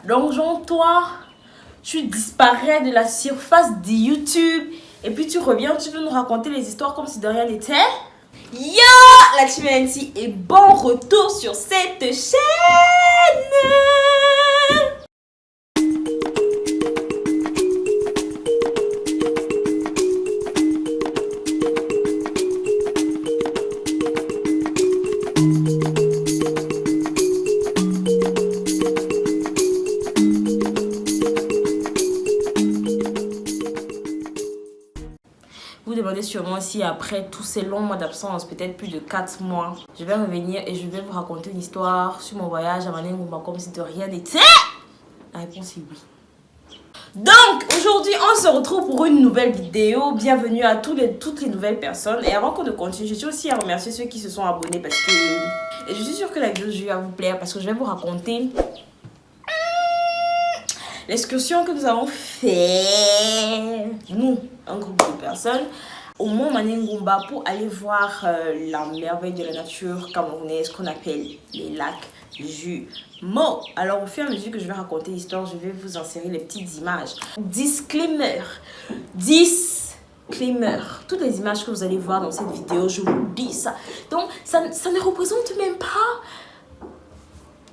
Donc, genre, toi, tu disparais de la surface de YouTube et puis tu reviens, tu veux nous raconter les histoires comme si de rien n'était. Yo, la team NC et bon retour sur cette chaîne. Vous demandez sûrement si après tous ces longs mois d'absence, peut-être plus de 4 mois, je vais revenir et je vais vous raconter une histoire sur mon voyage à Manengumba comme si de rien n'était. La réponse est oui. Donc, aujourd'hui, on se retrouve pour une nouvelle vidéo. Bienvenue à toutes les nouvelles personnes. Et avant qu'on ne continue, je tiens aussi à remercier ceux qui se sont abonnés parce que... Et je suis sûre que la vidéo va vous plaire parce que je vais vous raconter l'excursion que nous avons fait, nous, un groupe de personnes, au mont Manengumba pour aller voir la merveille de la nature camerounaise qu'on appelle les lacs jumeaux. Alors, au fur et à mesure que je vais raconter l'histoire, je vais vous insérer les petites images. Disclaimer. Toutes les images que vous allez voir dans cette vidéo, je vous dis ça. Donc, ça ne représente même pas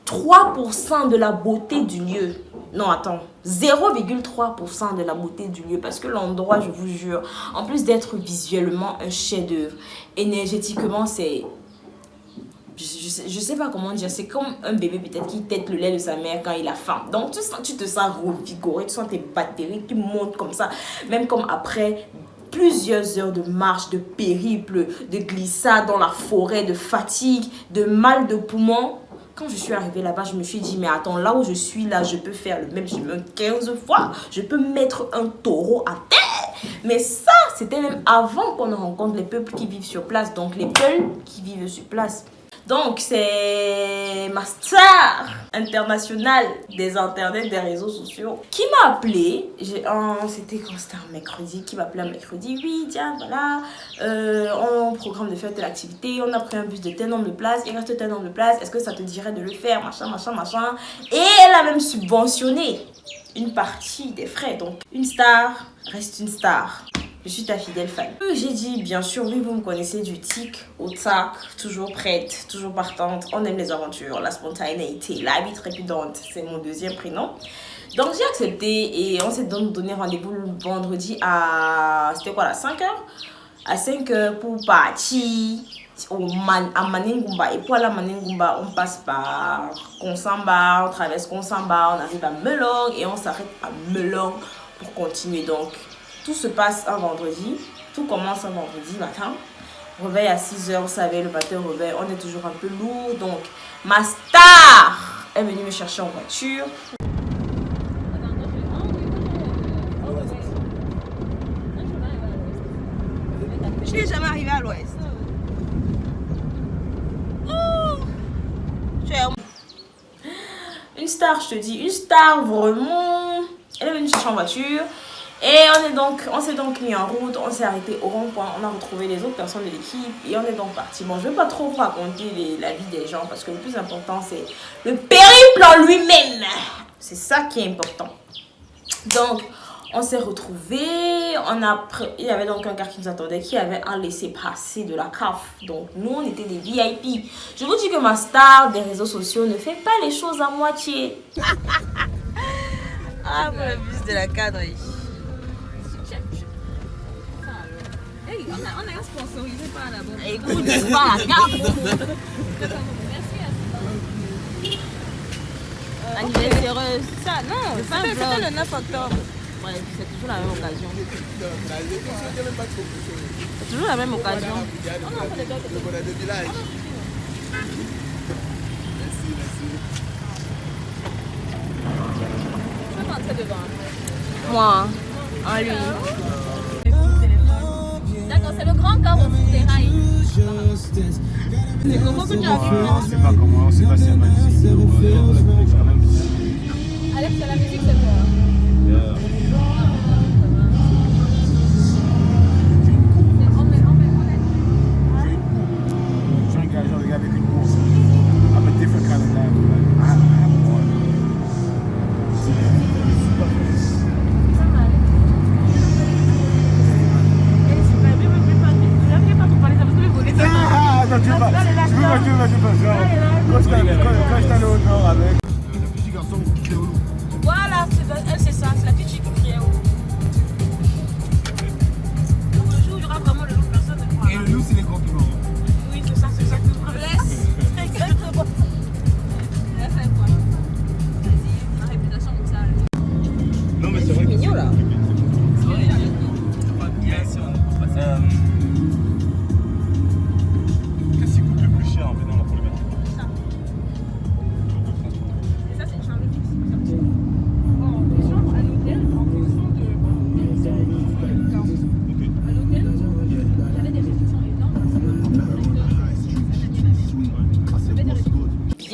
3% de la beauté du lieu. Non, attends. 0,3% de la beauté du lieu. Parce que l'endroit, je vous jure, en plus d'être visuellement un chef-d'œuvre, énergétiquement, c'est... Je sais pas comment dire. C'est comme un bébé peut-être qui tète le lait de sa mère quand il a faim. Donc, tu te sens revigoré. Tu sens tes batteries qui montent comme ça. Même comme après plusieurs heures de marche, de périple, de glissade dans la forêt, de fatigue, de mal de poumon. Quand je suis arrivée là-bas, je me suis dit, mais attends, là où je suis, là, je peux faire le même chemin 15 fois. Je peux mettre un taureau à terre. Mais ça, c'était même avant qu'on ne rencontre les peuples qui vivent sur place. Donc, les peuples qui vivent sur place. Donc, c'est ma star internationale des internets, des réseaux sociaux, qui m'a appelé. C'était quand c'était un mercredi, qui m'a appelé un mercredi. Oui, tiens, voilà, on programme de faire telle activité, on a pris un bus de tel nombre de places, il reste tel nombre de places, est-ce que ça te dirait de le faire, machin. Et elle a même subventionné une partie des frais. Donc, une star reste une star. Je suis ta fidèle fan. J'ai dit, bien sûr, oui, vous me connaissez du tic au tac, toujours prête, toujours partante. On aime les aventures, la spontanéité, la vie trépidante. C'est mon deuxième prénom. Donc, j'ai accepté et on s'est donné rendez-vous le vendredi à... C'était quoi là, 5h? À 5h pour partir à Manengumba. Et pour aller à Manengumba, on passe par Konsamba, on traverse Konsamba, on arrive à Melong et on s'arrête à Melong pour continuer. Donc, tout se passe un vendredi, tout commence un vendredi matin. Réveil à 6h, vous savez, le matin réveil, on est toujours un peu lourd. Donc, ma star est venue me chercher en voiture. Je n'ai jamais arrivé à l'ouest. Une star, je te dis, une star vraiment. Elle est venue me chercher en voiture. Et on s'est donc mis en route, on s'est arrêté au rond-point, on a retrouvé les autres personnes de l'équipe et on est donc parti. Bon, je ne vais pas trop vous raconter la vie des gens parce que le plus important, c'est le périple en lui-même. C'est ça qui est important. Donc, on s'est retrouvés, il y avait donc un gars qui nous attendait qui avait un laissez-passer de la CAF. Donc, nous, on était des VIP. Je vous dis que ma star des réseaux sociaux ne fait pas les choses à moitié. Ah, pour le bus de la cadre. Hey, on a sponsorisé par la bonne. Écoute, c'est pas la carte. Merci. Anniversaire, ça, non, C'était le 9 octobre. Ouais, c'est toujours la même occasion. C'est toujours la même occasion. Je vais rentrer devant. Moi, en lui. D'accord, c'est le grand corps au Terrail. C'est comment que tu as vu? On sait pas comment, on sait pas si c'est magnifique. Alex, c'est la musique, c'est toi. J'ai un gars, genre, avec une course. I'm a different kind of guy.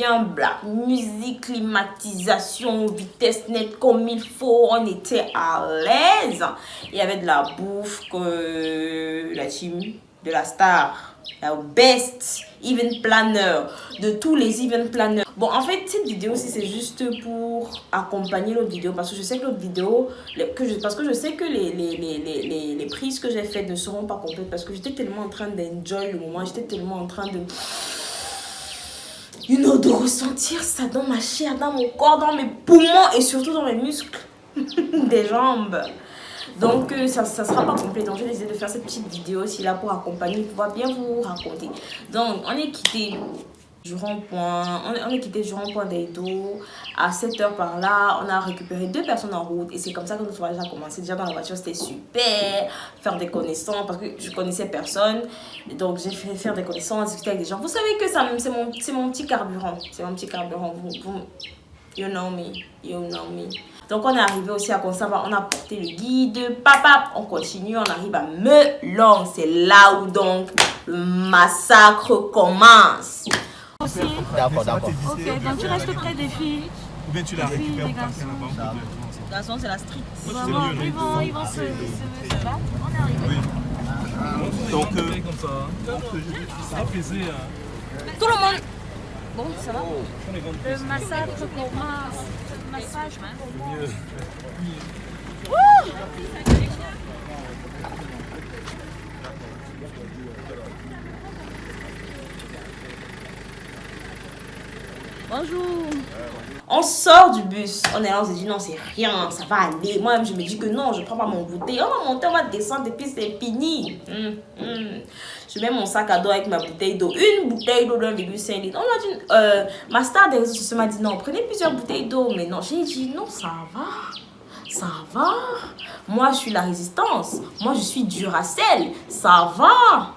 bien, black musique, climatisation, vitesse nette comme il faut. On était à l'aise. Il y avait de la bouffe, que la team de la star, la best event planner, de tous les event planners. Bon, en fait, cette vidéo aussi, c'est juste pour accompagner l'autre vidéo. Parce que je sais que l'autre vidéo, parce que je sais que les prises que j'ai faites ne seront pas complètes. Parce que j'étais tellement en train d'enjoy le moment. J'étais tellement en train de... de ressentir ça dans ma chair, dans mon corps, dans mes poumons et surtout dans mes muscles des jambes. Donc ça sera pas complet. Donc j'ai décidé de faire cette petite vidéo aussi là pour accompagner, pour pouvoir bien vous raconter. Donc on est quitté du rond-point, on est quitté du rond-point d'Edo à 7h par là. On a récupéré 2 personnes en route et c'est comme ça que notre voyage a commencé. Déjà dans la voiture c'était super, faire des connaissances parce que je connaissais personne. Donc j'ai fait faire des connaissances, discuter avec des gens. Vous savez que ça c'est mon petit carburant. C'est mon petit carburant. You know me, you know me. Donc on est arrivé aussi à Consaba, on a porté le guide, papa, on continue, on arrive à Melon. C'est là où donc le massacre commence. D'accord, d'accord. Ok, donc tu restes près des filles. Ou bien tu la récupères des ou partir là-bas. De toute façon, c'est la street. Ils vont se battre. On est arrivé. Donc, comme ça. Ça faisait. Tout le monde. Bon, ça va? Le massacre commence. Le massage commence. Bonjour. On sort du bus. On est là, on se dit non, c'est rien, ça va aller. Moi-même, je me dis que non, je prends pas mon bouteille. On va monter, on va descendre et puis c'est fini. Je mets mon sac à dos avec ma bouteille d'eau. Une bouteille d'eau de 1,5 litre. On m'a dit, ma star des réseaux sociaux m'a dit non, prenez plusieurs bouteilles d'eau. Mais non, j'ai dit non, ça va. Ça va. Moi, je suis la résistance. Moi, je suis Duracell. Ça va.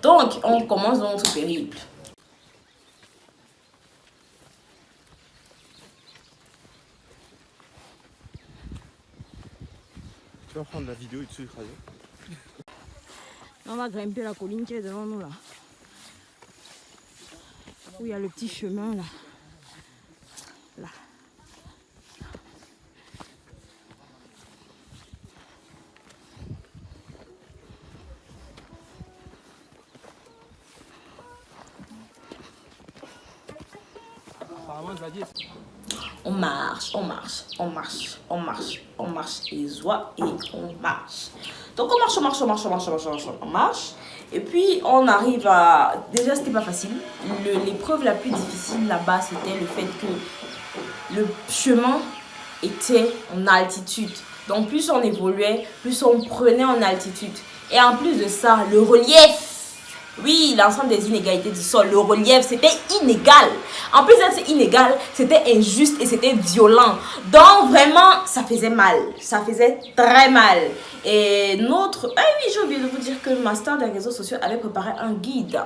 Donc, on commence notre périple. Tu vas prendre la vidéo et tu écraser. On va grimper la colline qui est devant nous là. Où il y a le petit chemin là. Là. On marche, on marche, on marche, on marche, on marche, et zoie, et on marche. Donc on marche, on marche, on marche, on marche, on marche, on marche, on marche. Et puis on arrive à... Déjà c'était pas facile. L'épreuve la plus difficile là-bas, c'était le fait que le chemin était en altitude. Donc plus on évoluait, plus on prenait en altitude. Et en plus de ça, le relief. Oui, l'ensemble des inégalités du sol, le relief, c'était inégal. En plus d'être inégal, c'était injuste et c'était violent. Donc vraiment, ça faisait mal. Ça faisait très mal. Et notre... Ah oui, j'ai oublié de vous dire que ma star des réseaux sociaux avait préparé un guide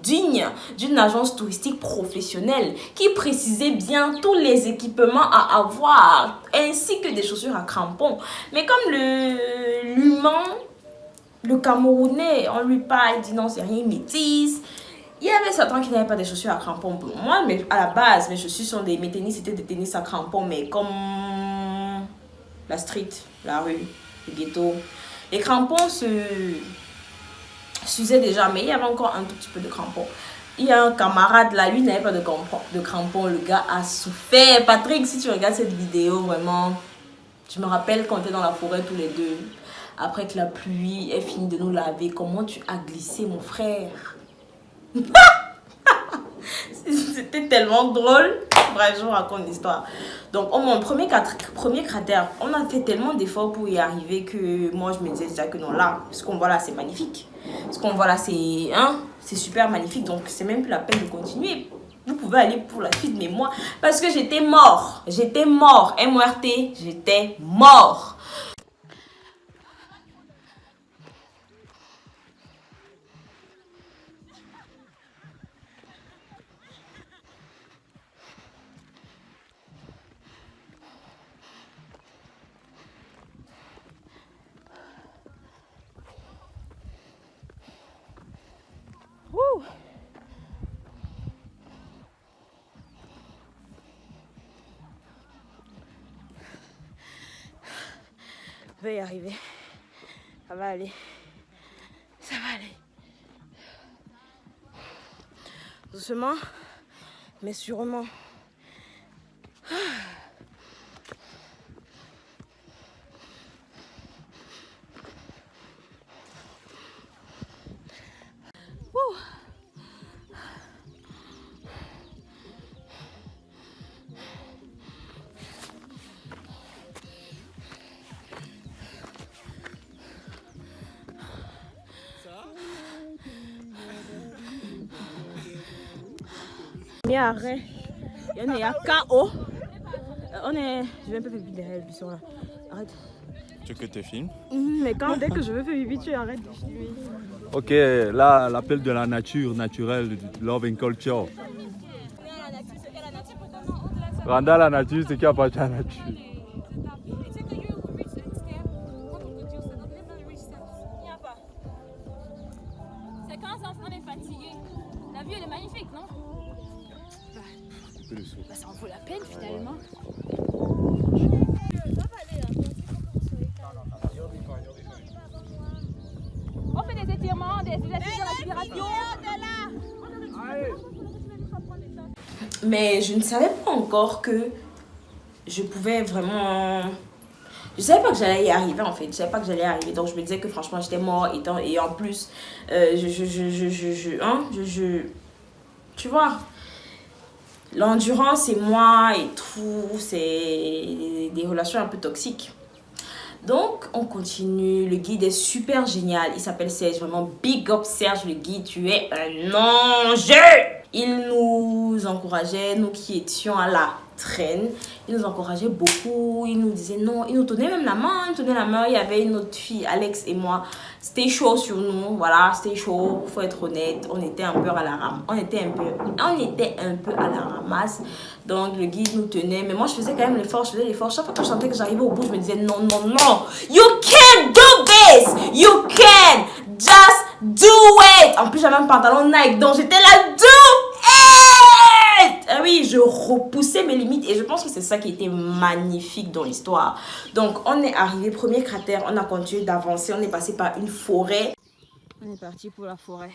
digne d'une agence touristique professionnelle qui précisait bien tous les équipements à avoir, ainsi que des chaussures à crampons. Mais comme l'humain... Le Camerounais, on lui parle, il dit non, c'est rien, métisse. Il y avait certains qui n'avaient pas des chaussures à crampons pour moi, mais à la base, mes chaussures sont mes tennis, c'était des tennis à crampons, mais comme la street, la rue, le ghetto. Les crampons s'usaient déjà, mais il y avait encore un tout petit peu de crampons. Il y a un camarade là, lui n'avait pas de crampons, le gars a souffert. Patrick, si tu regardes cette vidéo, vraiment, je me rappelle quand on était dans la forêt tous les deux. Après que la pluie ait fini de nous laver, comment tu as glissé, mon frère? C'était tellement drôle. Bref, je vous raconte l'histoire. Donc, mon premier cratère, on a fait tellement d'efforts pour y arriver que moi, je me disais déjà que non, là, ce qu'on voit là, c'est magnifique. Ce qu'on voit là, c'est super magnifique. Donc, c'est même plus la peine de continuer. Vous pouvez aller pour la suite, mais moi, parce que j'étais mort. J'étais mort. MORT, j'étais mort. peut y arriver. Ça va aller. Ça va aller. Doucement, mais sûrement. Premier arrêt, il y a KO. Je vais un peu faire pipi derrière le buisson là. Arrête. Tu veux que tu filmes? Mais dès que je veux faire pipi, tu arrêtes de filmer. Ok, là, l'appel de la nature, naturelle, love and culture. Rendre à la nature ce qui appartient à la nature. C'est quand on est fatigué. La vue elle est magnifique, non? Ça en vaut la peine finalement. On fait des étirements, des exercices de respiration. Mais je ne savais pas encore que je pouvais vraiment... Je savais pas que j'allais y arriver en fait. Je savais pas que j'allais y arriver. Donc je me disais que franchement j'étais mort et en plus, tu vois, l'endurance et moi et tout, c'est des relations un peu toxiques. Donc, on continue. Le guide est super génial. Il s'appelle Serge. Vraiment, big up Serge, le guide. Tu es un ange. Il nous encourageait, nous qui étions à la traîne. Il nous encourageait beaucoup. Il nous disait non. Il nous tenait même la main. Il nous tenait la main. Il y avait une autre fille, Alex et moi. C'était chaud sur nous. Voilà, c'était chaud. Faut être honnête. On était un peu à la ramasse. On était un peu à la ramasse. Donc, le guide nous tenait. Mais moi, je faisais quand même l'effort. Je faisais l'effort. Chaque fois que je sentais que j'arrivais au bout, je me disais non, non, non. You can do this. You can just do it. En plus, j'avais un pantalon Nike. Donc, j'étais là, do it. Ah oui, je repoussais mes limites. Et je pense que c'est ça qui était magnifique dans l'histoire. Donc, on est arrivé, premier cratère. On a continué d'avancer. On est passé par une forêt. On est parti pour la forêt.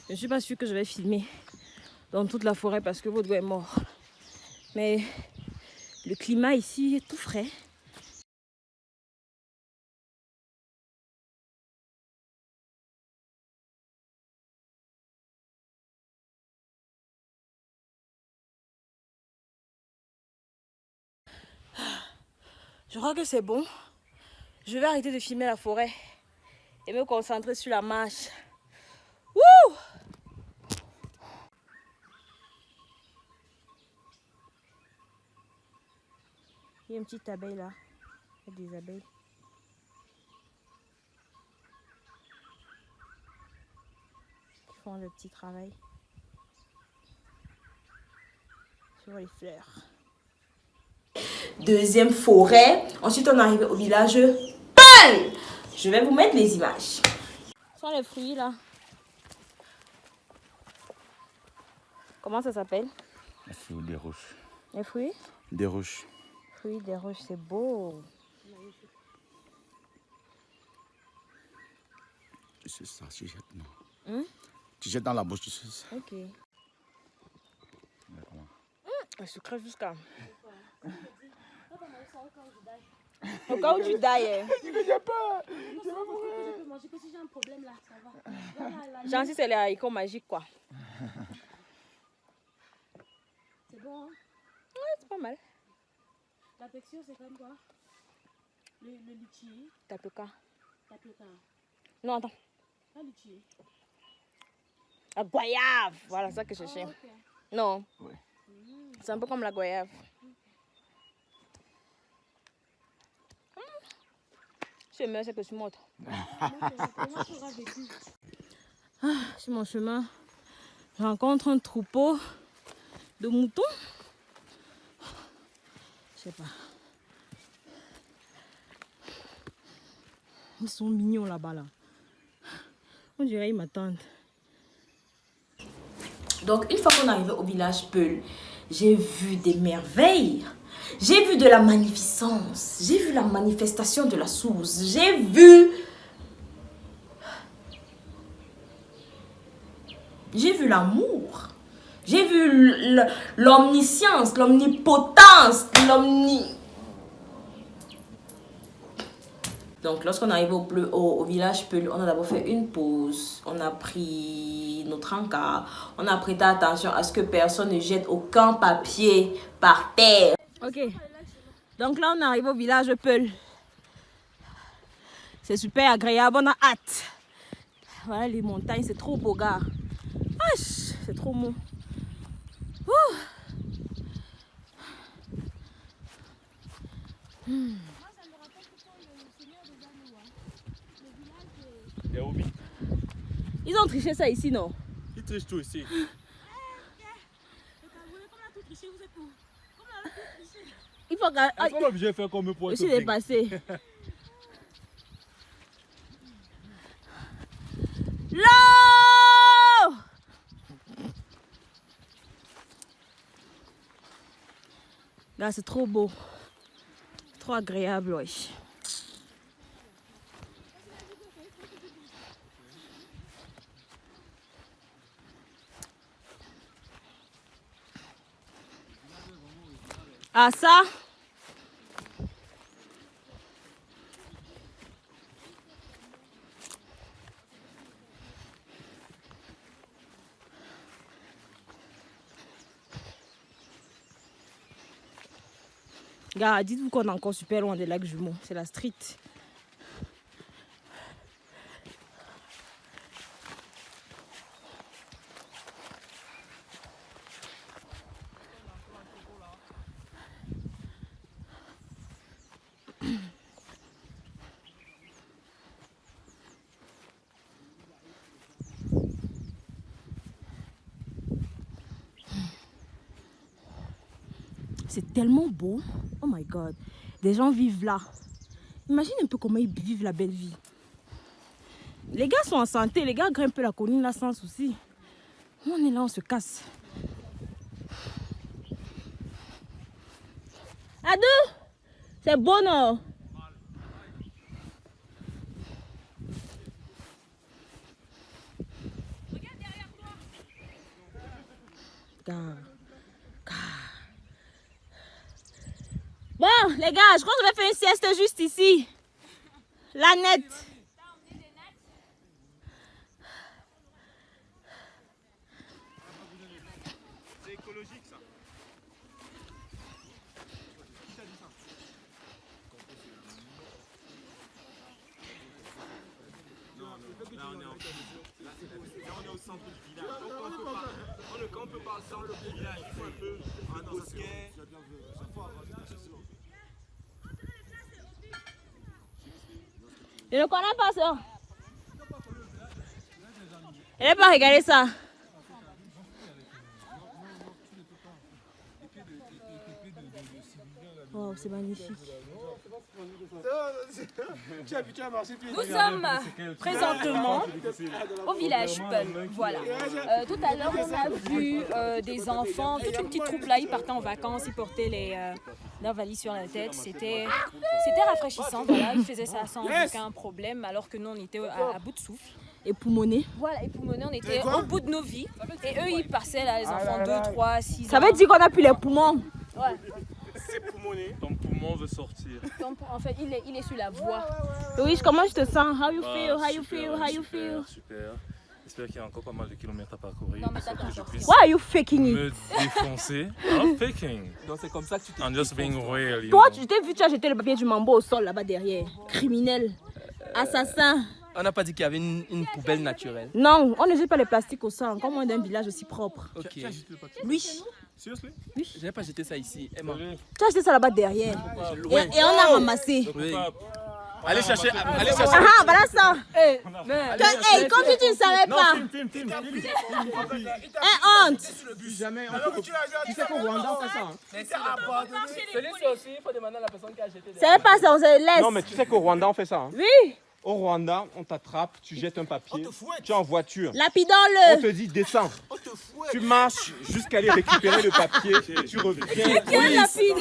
Je ne suis pas sûre que je vais filmer dans toute la forêt parce que votre doigt est mort. Mais le climat ici est tout frais. Je crois que c'est bon. Je vais arrêter de filmer la forêt et me concentrer sur la marche. Wouh! Il y a une petite abeille là. Il y a des abeilles. Qui font le petit travail sur les fleurs. Deuxième forêt. Ensuite, on est arrivé au village. Bam! Je vais vous mettre les images. Ce sont les fruits là. Comment ça s'appelle? Les fruits des roches. Les fruits? Des roches. Fruits des roches, c'est beau. C'est ça, tu jettes, non. Tu jettes dans la bouche, tu sais ça. Ok. Je suis crève jusqu'à. Au cas où tu dailles. J'ai pas. Je peux manger que si j'ai un problème là, ça va. Genre si c'est les haricots magiques quoi. C'est bon, hein? Ouais, c'est pas mal. La texture, c'est comme quoi? Le litchi. Tapioca. Tapioca. Non, attends. Pas litchi. La goyave. Voilà ça que je cherche. Ok. Non. Ouais. C'est un peu comme la goyave. Je me c'est que je montre. Sur mon chemin, je rencontre un troupeau de moutons. Je sais pas. Ils sont mignons là-bas là. On dirait qu'ils m'attendent. Donc, une fois qu'on est arrivé au village Peul, j'ai vu des merveilles. J'ai vu de la magnificence. J'ai vu la manifestation de la source. J'ai vu l'amour. J'ai vu l'omniscience, l'omnipotence, Donc, lorsqu'on arrive au village Peul, on a d'abord fait une pause. On a pris notre encart. On a prêté attention à ce que personne ne jette aucun papier par terre. Ok. Donc là, on arrive au village Peul. C'est super agréable. On a hâte. Voilà les montagnes. C'est trop beau, gars. C'est trop mou. Ouh. Ils ont triché ça ici, non? Ils trichent tout ici. Il faut Est-ce qu'on est obligé de faire comme eux pour être aussi dépasser. L'eau! Là, c'est trop beau. Trop agréable, oui. Ah ça? Gars, dites-vous qu'on est encore super loin des lacs Jumeaux. C'est la street. C'est tellement beau. Oh my god. Des gens vivent là. Imagine un peu comment ils vivent la belle vie. Les gars sont en santé. Les gars grimpent la colline là sans souci. On est là, on se casse. Adou, c'est beau, non? Regarde derrière toi. Bon, les gars, je crois que je vais faire une sieste juste ici. La nette. C'est écologique ça. Qui t'a dit ça? Là on est au centre du village. Donc on peut pas au centre du village. Il faut un peu un bosquet. Je ne connais pas ça. Elle n'a pas regardé ça. Wow, c'est magnifique. Nous sommes présentement au village Peul. Voilà. Tout à l'heure, on a vu des enfants, toute une petite troupe là, ils partaient en vacances, ils portaient leurs valises sur la tête. C'était rafraîchissant, voilà. Ils faisaient ça sans aucun problème, alors que nous, on était à bout de souffle. Époumonés. Voilà, époumonés, on était au bout de nos vies. Et eux, ils passaient là, les enfants 2, 3, 6 ans. Ça veut dire qu'on a plus les poumons. Ouais. C'est poumonné. Ton poumon veut sortir. Donc, en fait, il est sur la voie. Louis, comment je te sens? How you Bah, feel? How you super, feel? How you feel? Super. J'espère qu'il y a encore pas mal de kilomètres à parcourir. Non, mais pour t'attends que je encore. puisse Why are you faking it? me défoncer. I'm faking. Donc c'est comme ça que tu t'es... I'm just being real. you Toi, know. tu t'es vu, tu as jeté le papier du mambo au sol là-bas derrière. Criminel. Assassin. On n'a pas dit qu'il y avait une poubelle naturelle. Non, on ne jette pas les plastiques au sol. Encore moins d'un village aussi propre. Ok. Oui. Seriously? Je n'avais pas jeté ça ici. Emma. Tu as jeté ça là-bas derrière. Loin. Et on a ramassé. Oui. Allez chercher. Allez chercher. Ah, voilà ça. Hey, comme si tu ne savais pas. Honte. Jamais. Tu sais qu'au Rwanda, on fait ça. Celui-ci aussi, il faut demander à la personne qui a jeté. C'est pas ça, on se laisse. Non, mais tu sais qu'au Rwanda, on fait ça. Oui. Au Rwanda, on t'attrape, tu jettes un papier, tu es en voiture. On Lapidons-le. te dit descends. Tu marches jusqu'à aller récupérer le papier, tu reviens. Quel lapide.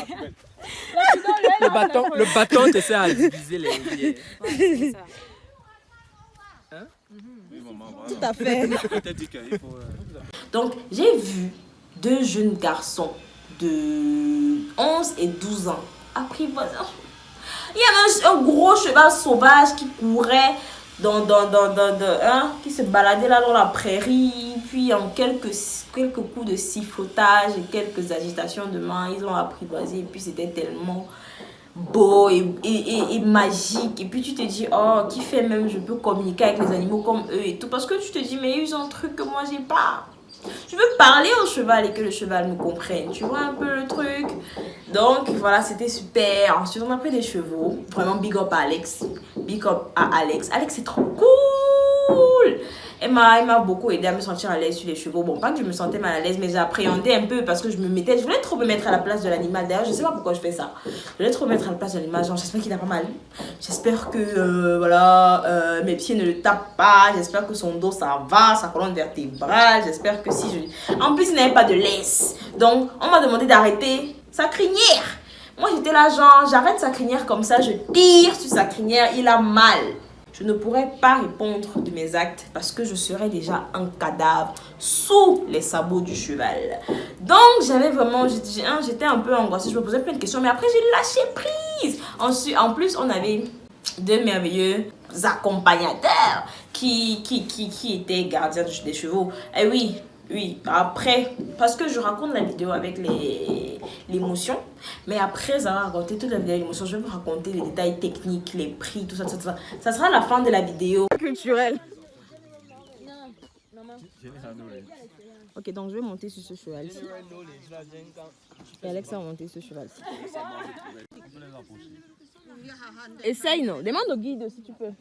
Le bâton te sert à diviser les billets. Tout à fait. Donc, j'ai vu deux jeunes garçons de 11 et 12 ans apprivoiser. Il y avait un gros cheval sauvage qui courait qui se baladait là dans la prairie. Puis en quelques coups de sifflotage et quelques agitations de main, ils ont apprivoisé. Et puis c'était tellement beau et magique. Et puis tu te dis, oh, qui fait même, je peux communiquer avec les animaux comme eux et tout. Parce que tu te dis, mais ils ont un truc que moi j'ai pas. Je veux parler au cheval et que le cheval me comprenne. Tu vois un peu le truc. Donc voilà, c'était super. Ensuite, on a pris des chevaux. Vraiment big up à Alex. Big up à Alex. Alex, c'est trop cool. Elle m'a beaucoup aidé à me sentir à l'aise sur les chevaux. Bon, pas que je me sentais mal à l'aise, mais j'appréhendais un peu parce que je voulais trop me mettre à la place de l'animal. D'ailleurs, je sais pas pourquoi je fais ça. Je voulais trop me mettre à la place de l'animal. Genre, j'espère qu'il a pas mal. J'espère que mes pieds ne le tapent pas. J'espère que son dos ça va, sa colonne vertébrale. J'espère que si je. En plus, il n'avait pas de laisse. Donc, on m'a demandé d'arrêter sa crinière. Moi, j'étais là, genre, j'arrête sa crinière comme ça, je tire sur sa crinière, il a mal. Je ne pourrais pas répondre de mes actes parce que je serais déjà un cadavre sous les sabots du cheval. Donc, j'étais un peu angoissée, je me posais plein de questions, mais après, j'ai lâché prise. Ensuite, en plus, on avait deux merveilleux accompagnateurs qui étaient gardiens des chevaux. Et oui, après, parce que je raconte la vidéo avec l'émotion, mais après avoir raconté toute la vidéo avec l'émotion, je vais vous raconter les détails techniques, les prix, tout ça. Ça sera la fin de la vidéo. Culturelle. Ok, donc je vais monter sur ce cheval-ci. Et Alex va monter sur ce cheval-ci. Essaye, non? Demande au guide si tu peux.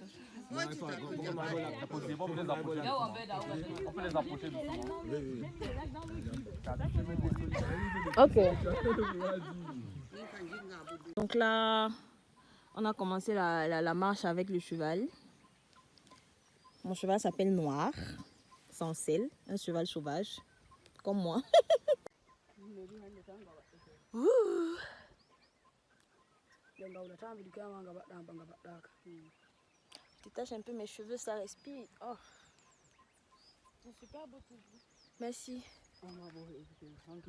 Ok. Donc là, on a commencé la marche avec le cheval. Mon cheval s'appelle Noir, sans sel, un cheval sauvage, comme moi. Je détache un peu mes cheveux, ça respire. Oh. C'est super beau tout. Merci.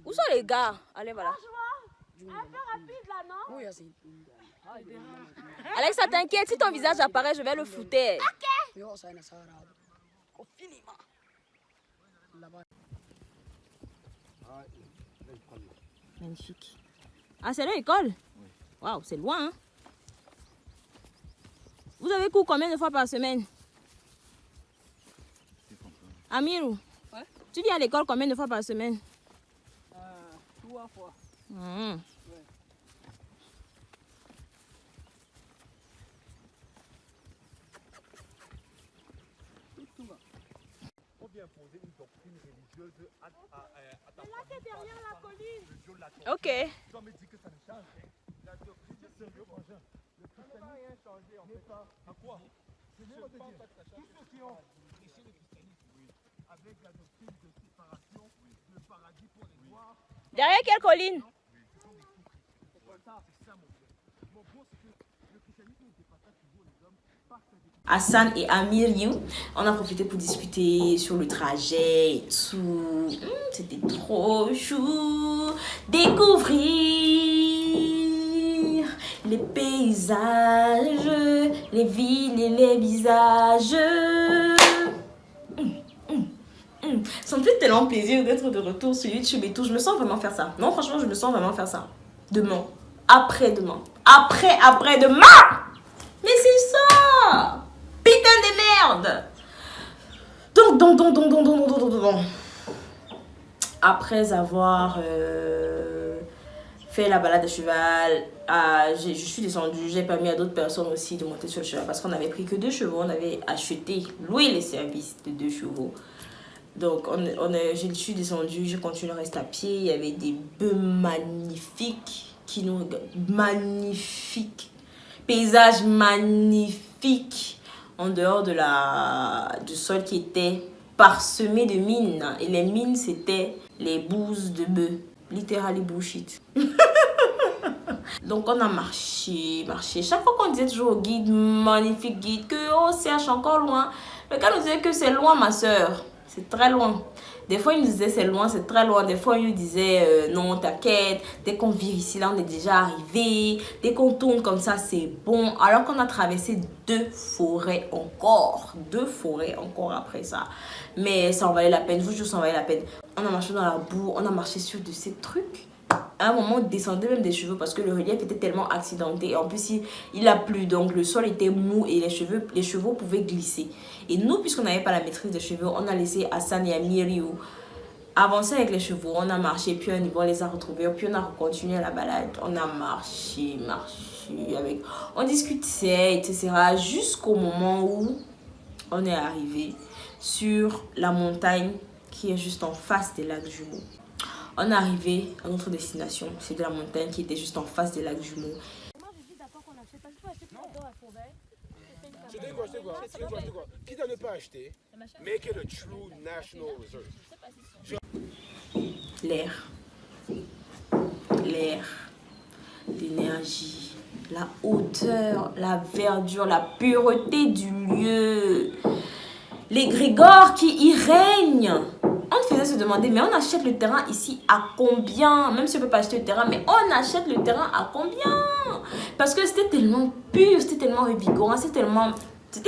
Où sont les gars? Allez, voilà. Un peu rapide là, non? Alex, ça t'inquiète, si ton visage apparaît, je vais le flouter. Ok. Magnifique. Ah, c'est l'école? Oui. Waouh, c'est loin, hein? Vous avez cours combien de fois par semaine? Amirou, ouais? Tu viens à l'école combien de fois par semaine? 3 fois. Ouais. Faut bien poser une doctrine religieuse à ta famille. C'est derrière la colline. Ok. Tu vas me dire que ça ne change rien. La doctrine de sérieux, mon jeune. Le christianisme n'a rien changé en fait. À quoi? Je ne pense pas que ça change. Tous ceux qui ont prêché le christianisme, avec la doctrine de séparation, le paradis pour les noirs. Derrière quelle colline? Hassan et Amir You, on a profité pour discuter sur le trajet et tout. C'était trop chou. Découvrir les paysages, les villes et les visages. Ça me fait tellement plaisir d'être de retour sur YouTube et tout. Je me sens vraiment faire ça. Non, franchement, je me sens vraiment faire ça. Demain, après-demain, après-demain. Mais c'est ça. Putain de merde. Donc. Après avoir fait la balade de cheval, je suis descendue. J'ai permis à d'autres personnes aussi de monter sur le cheval parce qu'on n'avait pris que 2 chevaux. On avait loué les services de 2 chevaux. Donc, je suis descendue, je continue à rester à pied. Il y avait des bœufs magnifiques qui nous regardent. Magnifiques. Paysage magnifique. en dehors du sol qui était parsemé de mines. Et les mines, c'était les bouses de bœuf. Littéralement bullshit. Donc on a marché. Chaque fois qu'on disait toujours au guide, magnifique guide, que oh CH encore loin. Le gars nous disait que c'est loin ma soeur. C'est très loin. Des fois il nous disait c'est loin, c'est très loin. Des fois il nous disait non t'inquiète. Dès qu'on vire ici là on est déjà arrivé. Dès qu'on tourne comme ça c'est bon. Alors qu'on a traversé 2 forêts encore. 2 forêts encore après ça. Mais ça en valait la peine. Je vous jure ça en valait la peine. On a marché dans la boue. On a marché sur de ces trucs. À un moment, on descendait même des cheveux parce que le relief était tellement accidenté. Et en plus, il a plu, donc le sol était mou et les chevaux pouvaient glisser. Et nous, puisqu'on n'avait pas la maîtrise des cheveux, on a laissé Hassan et Amiriou avancer avec les chevaux. On a marché, puis on les a retrouvés, puis on a continué la balade. On a marché avec... On discutait, etc. Jusqu'au moment où on est arrivé sur la montagne qui est juste en face des lacs jumeaux. On est arrivé à notre destination, c'était la montagne qui était juste en face des lacs jumeaux. Moi je dis d'accord qu'on achète, parce qu'il faut acheter dans la forêt. Tu dis quoi, quitte à ne pas acheter, make it a true national reserve. L'air, l'énergie, la hauteur, la verdure, la pureté du lieu, les grégores qui y règnent. On faisait se demander, mais on achète le terrain ici à combien? Même si on ne peut pas acheter le terrain, mais on achète le terrain à combien? Parce que c'était tellement pur, c'était tellement revigorant, c'était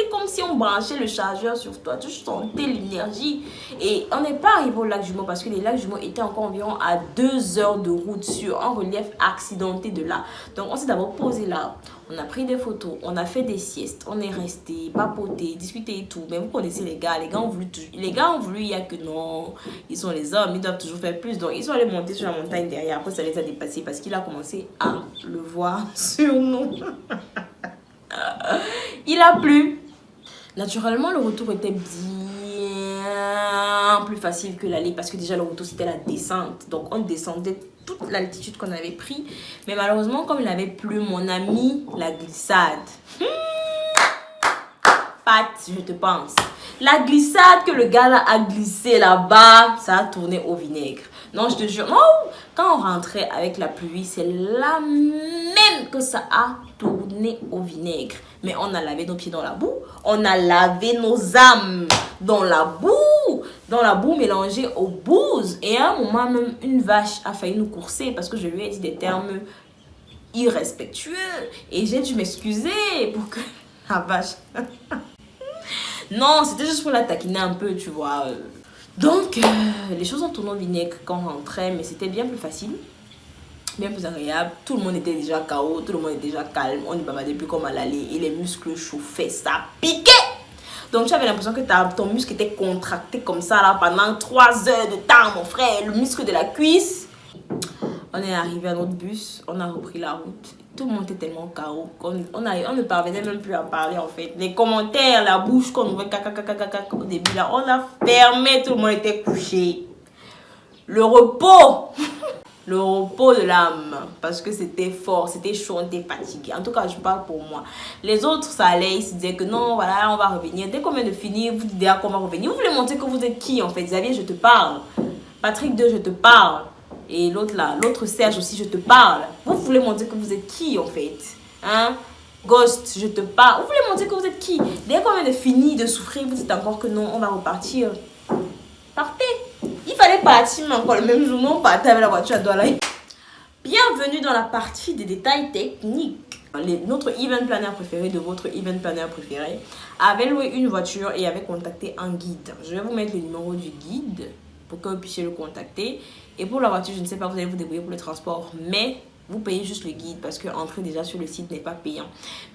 comme si on branchait le chargeur sur toi. Tu sentais l'énergie. Et on n'est pas arrivé au lac jumeau parce que les lacs jumeaux étaient encore environ à 2 heures de route sur un relief accidenté de là. Donc on s'est d'abord posé là. On a pris des photos, on a fait des siestes, on est resté, papoté, discuté et tout. Mais vous connaissez les gars ont voulu, il y a que non, ils sont les hommes, ils doivent toujours faire plus. Donc ils sont allés monter sur la montagne derrière. Après ça les a dépassés parce qu'il a commencé à le voir sur nous. Il a plu. Naturellement, le retour était bien plus facile que l'aller parce que déjà le retour c'était la descente. Donc on descendait toute l'altitude qu'on avait pris. Mais malheureusement, comme il avait plu, mon ami, la glissade. Pat, je te pense. La glissade que le gars là a glissé là-bas, ça a tourné au vinaigre. Non, je te jure. Non, quand on rentrait avec la pluie, c'est là même que ça a tourné au vinaigre. Mais on a lavé nos pieds dans la boue. On a lavé nos âmes dans la boue. Dans la boue mélangée aux bouses. Et à un moment, même une vache a failli nous courser parce que je lui ai dit des termes irrespectueux. Et j'ai dû m'excuser pour que la vache... Non, c'était juste pour la taquiner un peu, tu vois. Donc, les choses ont tourné au vinaigre quand on rentrait, mais c'était bien plus facile, bien plus agréable. Tout le monde était déjà KO, tout le monde était déjà calme. On ne bavardait plus comme à l'aller et les muscles chauffaient, ça piquait. Donc, tu avais l'impression que ton muscle était contracté comme ça là pendant 3 heures de temps, mon frère. Le muscle de la cuisse. On est arrivé à notre bus, on a repris la route. Tout le monde était tellement KO qu'on ne parvenait même plus à parler en fait. Les commentaires, la bouche qu'on ouvrait au début là, on a fermé, tout le monde était couché. Le repos, le repos de l'âme, parce que c'était fort, c'était chaud, on était fatigué. En tout cas, je parle pour moi. Les autres, ça allait, ils se disaient que non, voilà, on va revenir. Dès qu'on vient de finir, vous dites déjà qu'on va revenir. Vous voulez montrer que vous êtes qui en fait? Xavier, je te parle. Patrick 2, je te parle. Et l'autre là, l'autre Serge aussi, je te parle. Vous voulez montrer que vous êtes qui en fait? Hein? Ghost, je te parle. Vous voulez montrer que vous êtes qui? Dès qu'on vient de finir de souffrir, vous dites encore que non, on va repartir. Partez. Il fallait partir, mais encore le même jour, on partait avec la voiture à Douala. Bienvenue dans la partie des détails techniques. Notre event planner préféré de votre event planner préféré avait loué une voiture et avait contacté un guide. Je vais vous mettre le numéro du guide pour que vous puissiez le contacter. Et pour la voiture, je ne sais pas, vous allez vous débrouiller pour le transport, mais vous payez juste le guide parce que entrer déjà sur le site n'est pas payant.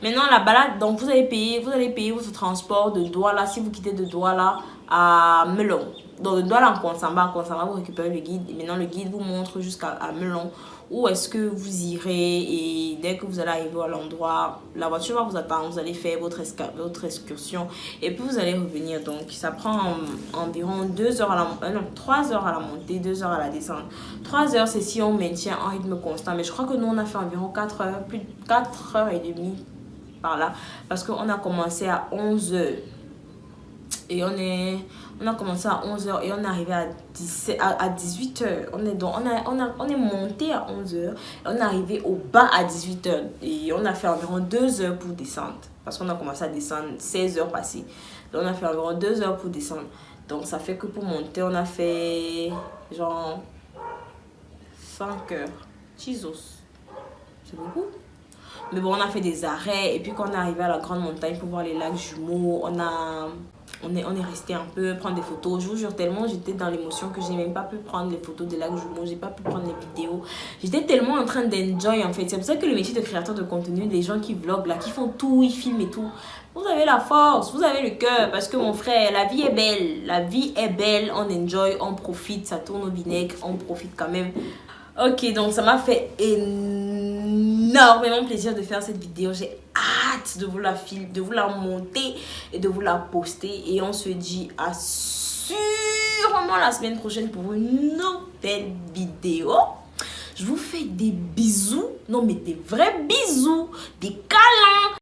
Maintenant, la balade, donc vous allez payer votre transport de Douala si vous quittez de Douala à Melon. Donc de Douala en Konsamba, vous récupérez le guide et maintenant le guide vous montre jusqu'à Melon où est-ce que vous irez et dès que vous allez arriver à l'endroit, la voiture va vous attendre, vous allez faire votre excursion et puis vous allez revenir. Donc ça prend environ 3 heures à la montée, 2 heures à la descente. 3 heures c'est si on maintient un rythme constant, mais je crois que nous on a fait environ 4 heures, plus de 4 heures et demie. par là. Parce qu'on a commencé à 11h. Et on a commencé à 11h et on est arrivé à 18h. On est monté à 11h et on est arrivé au bas à 18h. Et on a fait environ 2 heures pour descendre. Parce qu'on a commencé à descendre 16h passées. Donc on a fait environ 2 heures pour descendre. Donc ça fait que pour monter, on a fait genre 5 heures. Jesus. C'est beaucoup. Mais bon, on a fait des arrêts. Et puis quand on est arrivé à la grande montagne pour voir les lacs jumeaux, on est resté un peu, prendre des photos. Je vous jure, tellement j'étais dans l'émotion que j'ai même pas pu prendre les photos des lacs jumeaux. J'ai pas pu prendre les vidéos. J'étais tellement en train d'enjoy en fait. C'est pour ça que le métier de créateur de contenu, les gens qui vloguent là, qui font tout, ils filment et tout. Vous avez la force, vous avez le cœur. Parce que mon frère, la vie est belle. La vie est belle. On enjoy, on profite. Ça tourne au vinaigre. On profite quand même. Ok, donc ça m'a fait énormément plaisir de faire cette vidéo. J'ai hâte de vous la filmer, de vous la monter et de vous la poster. Et on se dit à sûrement la semaine prochaine pour une nouvelle vidéo. Je vous fais des bisous. Non mais des vrais bisous. Des câlins.